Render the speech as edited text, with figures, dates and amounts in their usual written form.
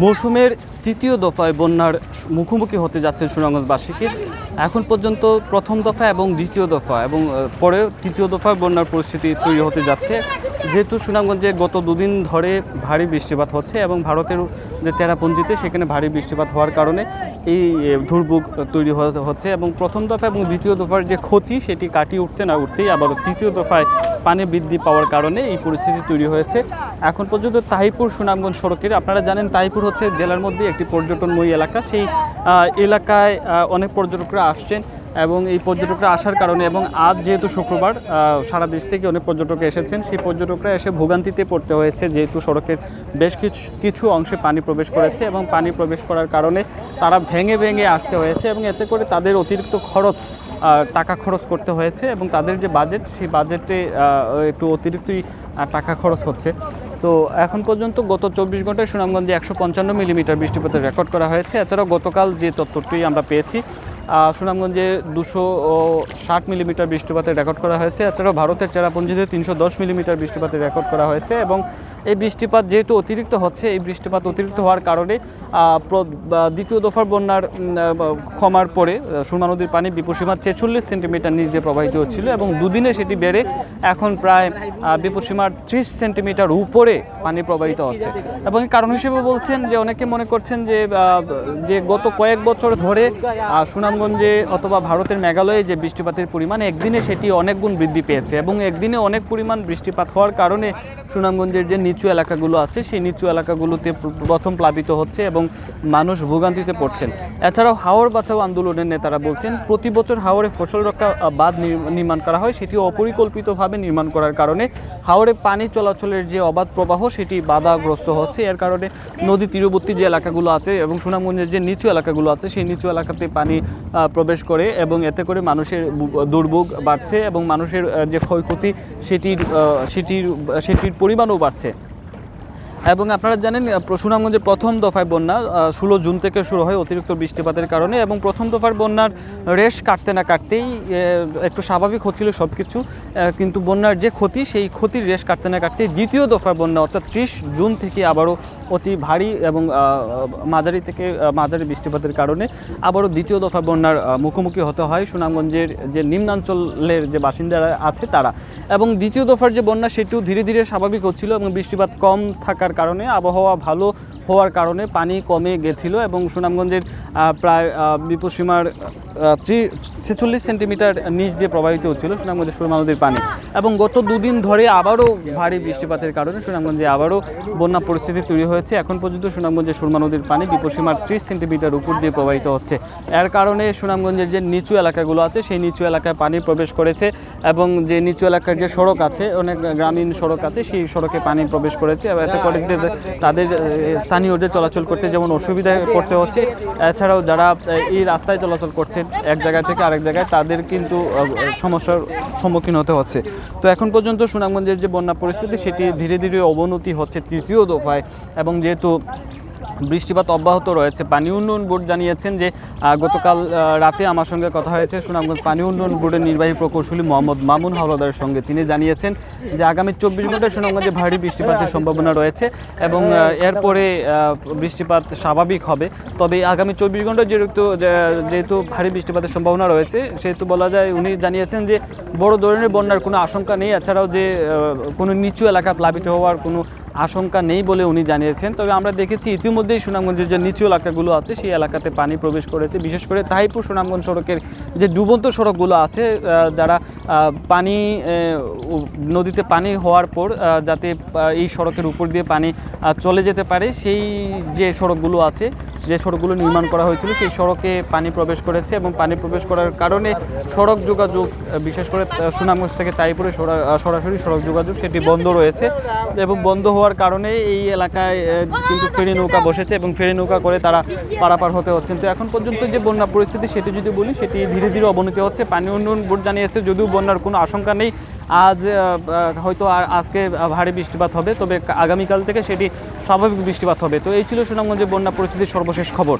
মৌসুমের তৃতীয় দফায় বন্যার মুখোমুখি হতে যাচ্ছেন সুনামগঞ্জবাসীকে। এখন পর্যন্ত প্রথম দফা এবং দ্বিতীয় দফা এবং পরে তৃতীয় দফায় বন্যার পরিস্থিতি তৈরি হতে যাচ্ছে। যেহেতু সুনামগঞ্জে গত দুদিন ধরে ভারী বৃষ্টিপাত হচ্ছে এবং ভারতের যে চেরাপুঞ্জিতে সেখানে ভারী বৃষ্টিপাত হওয়ার কারণে এই দুর্ভোগ তৈরি হচ্ছে এবং প্রথম দফা এবং দ্বিতীয় দফার যে ক্ষতি সেটি কাটিয়ে উঠতে না উঠতেই আবার তৃতীয় দফায় পানি বৃদ্ধি পাওয়ার কারণে এই পরিস্থিতি তৈরি হয়েছে। এখন পর্যন্ত তাহিরপুর সুনামগঞ্জ সড়কের, আপনারা জানেন তাহিরপুর হচ্ছে জেলার মধ্যে একটি পর্যটনময়ী এলাকা। সেই এলাকায় অনেক পর্যটকরা আসছেন এবং এই পর্যটকরা আসার কারণে এবং আজ যেহেতু শুক্রবার সারা দেশ থেকে অনেক পর্যটক এসেছেন, সেই পর্যটকরা এসে ভোগান্তিতে পড়তে হয়েছে যেহেতু সড়কের বেশ কিছু অংশে পানি প্রবেশ করেছে এবং পানি প্রবেশ করার কারণে তারা ভেঙে ভেঙে আসতে হয়েছে এবং এতে করে তাদের অতিরিক্ত টাকা খরচ করতে হয়েছে এবং তাদের যে বাজেট সেই বাজেটে একটু অতিরিক্তই টাকা খরচ হচ্ছে। তো এখন পর্যন্ত গত 24 ঘন্টায় সুনামগঞ্জে 155 মিলিমিটার বৃষ্টিপাতের রেকর্ড করা হয়েছে। এছাড়াও গতকাল যে তথ্যটি আমরা পেয়েছি সুনামগঞ্জে 260 মিলিমিটার বৃষ্টিপাতের রেকর্ড করা হয়েছে। এছাড়াও ভারতের চেরাপুঞ্জিতে 310 মিলিমিটার বৃষ্টিপাতের রেকর্ড করা হয়েছে এবং এই বৃষ্টিপাত যেহেতু অতিরিক্ত হচ্ছে, এই বৃষ্টিপাত অতিরিক্ত হওয়ার কারণে দ্বিতীয় দফার বন্যার ক্ষমার পরে সুরমা নদীর পানি বিপদসীমা 46 সেন্টিমিটার নিচে প্রবাহিত হচ্ছিল এবং দুদিনে সেটি বেড়ে এখন প্রায় বিপদসীমার 30 সেন্টিমিটার উপরে পানি প্রবাহিত হচ্ছে। এবং কারণ হিসেবে বলছেন যে অনেকে মনে করছেন যে গত কয়েক বছর ধরে সুনামগঞ্জে অথবা ভারতের মেঘালয়ে যে বৃষ্টিপাতের পরিমাণ একদিনে সেটি অনেক গুণ বৃদ্ধি পেয়েছে এবং একদিনে অনেক পরিমাণ বৃষ্টিপাত হওয়ার কারণে সুনামগঞ্জের যে নিচু এলাকাগুলো আছে সেই নিচু এলাকাগুলোতে প্রথম প্লাবিত হচ্ছে এবং মানুষ ভোগান্তিতে পড়ছেন। এছাড়াও হাওর বাঁচাও আন্দোলনের নেতারা বলছেন প্রতি বছর হাওরে ফসল রক্ষা বাঁধ নির্মাণ করা হয়, সেটি অপরিকল্পিতভাবে নির্মাণ করার কারণে হাওরে পানি চলাচলের যে অবাধ প্রবাহ সেটি বাধাগ্রস্ত হচ্ছে। এর কারণে নদী তীরবর্তী যে এলাকাগুলো আছে এবং সুনামগঞ্জের যে নিচু এলাকাগুলো আছে সেই নিচু এলাকাতে পানি প্রবেশ করে এবং এতে করে মানুষের দুর্ভোগ বাড়ছে এবং মানুষের যে ক্ষয়ক্ষতি সেটির পরিমাণও বাড়ছে। এবং আপনারা জানেন সুনামগঞ্জের প্রথম দফায় বন্যা 16 জুন থেকে শুরু হয় অতিরিক্ত বৃষ্টিপাতের কারণে এবং প্রথম দফার বন্যার রেশ কাটতে না কাটতেই একটু স্বাভাবিক হচ্ছিল সব কিছু, কিন্তু বন্যার যে ক্ষতি সেই ক্ষতির রেশ কাটতে না কাটতেই দ্বিতীয় দফার বন্যা অর্থাৎ 30 জুন থেকে আবারও অতি ভারী এবং মাঝারি বৃষ্টিপাতের কারণে আবারও দ্বিতীয় দফা বন্যার মুখোমুখি হতে হয় সুনামগঞ্জের যে নিম্নাঞ্চলের যে বাসিন্দারা আছে তারা। এবং দ্বিতীয় দফার যে বন্যা সেটিও ধীরে ধীরে স্বাভাবিক হচ্ছিল এবং বৃষ্টিপাত কম থাকার কারণে আবহাওয়া ভালো হওয়ার কারণে পানি কমে গেছিল এবং সুনামগঞ্জের প্রায় বিপদসীমার 46 সেন্টিমিটার নিচ দিয়ে প্রবাহিত হচ্ছিল সুনামগঞ্জের সুরমা নদীর পানি। এবং গত দুদিন ধরে আবারও ভারী বৃষ্টিপাতের কারণে সুনামগঞ্জে আবারও বন্যা পরিস্থিতি তৈরি হয়েছে। এখন পর্যন্ত সুনামগঞ্জের সুরমা নদীর পানি বিপদসীমার 30 সেন্টিমিটার উপর দিয়ে প্রবাহিত হচ্ছে। এর কারণে সুনামগঞ্জের যে নিচু এলাকাগুলো আছে সেই নিচু এলাকায় পানি প্রবেশ করেছে এবং যে নিচু এলাকার যে সড়ক আছে, অনেক গ্রামীণ সড়ক আছে, সেই সড়কে পানি প্রবেশ করেছে। এতে করে তাদের স্থানীয়দের চলাচল করতে যেমন অসুবিধায় পড়তে হচ্ছে, এছাড়াও যারা এই রাস্তায় চলাচল করছেন এক জায়গা থেকে আরেক জায়গায় তাদের কিন্তু সমস্যার সম্মুখীন হতে হচ্ছে। তো এখন পর্যন্ত সুনামগঞ্জের যে বন্যা পরিস্থিতি সেটি ধীরে ধীরে অবনতি হচ্ছে তৃতীয় দফায় এবং যেহেতু বৃষ্টিপাত অব্যাহত রয়েছে। পানি উন্নয়ন বোর্ড জানিয়েছেন যে গতকাল রাতে আমার সঙ্গে কথা হয়েছে সুনামগঞ্জ পানি উন্নয়ন বোর্ডের নির্বাহী প্রকৌশলী মোহাম্মদ মামুন হাওলাদারের সঙ্গে। তিনি জানিয়েছেন যে আগামী 24 ঘন্টায় সুনামগঞ্জে ভারী বৃষ্টিপাতের সম্ভাবনা রয়েছে এবং এরপরে বৃষ্টিপাত স্বাভাবিক হবে। তবে আগামী 24 ঘন্টায় যেহেতু ভারী বৃষ্টিপাতের সম্ভাবনা রয়েছে সেহেতু বলা যায়, উনি জানিয়েছেন যে বড় ধরনের বন্যার কোনো আশঙ্কা নেই, এছাড়াও যে কোনো নিচু এলাকা প্লাবিত হওয়ার কোনো আশঙ্কা নেই বলে উনি জানিয়েছেন। তবে আমরা দেখেছি ইতিমধ্যেই সুনামগঞ্জের যে নিচু এলাকাগুলো আছে সেই এলাকাতে পানি প্রবেশ করেছে, বিশেষ করে তাহিরপুর সুনামগঞ্জ সড়কের যে ডুবন্ত সড়কগুলো আছে, যারা নদীতে পানি হওয়ার পর যাতে এই সড়কের উপর দিয়ে পানি চলে যেতে পারে সেই যে সড়কগুলো আছে, যে সড়কগুলো নির্মাণ করা হয়েছিল সেই সড়কে পানি প্রবেশ করেছে এবং পানি প্রবেশ করার কারণে সড়ক যোগাযোগ, বিশেষ করে সুনামগঞ্জ থেকে তাহিরপুরে সরাসরি সড়ক যোগাযোগ সেটি বন্ধ রয়েছে এবং বন্ধ হওয়ার কারণে এই এলাকায় কিন্তু ফেরি নৌকা বসেছে এবং ফেরি নৌকা করে তারা পারাপার হতে হচ্ছেন। তো এখন পর্যন্ত যে বন্যা পরিস্থিতি সেটি যদি বলি সেটি ধীরে ধীরে অবনতি হচ্ছে। পানি উন্নয়ন বোর্ড জানিয়েছে যদিও বন্যার কোনো আশঙ্কা নেই, হয়তো আজকে ভারী বৃষ্টিপাত হবে, তবে আগামীকাল থেকে সেটি স্বাভাবিক বৃষ্টিপাত হবে। তো এই ছিল সুনামগঞ্জের বন্যা পরিস্থিতির সর্বশেষ খবর।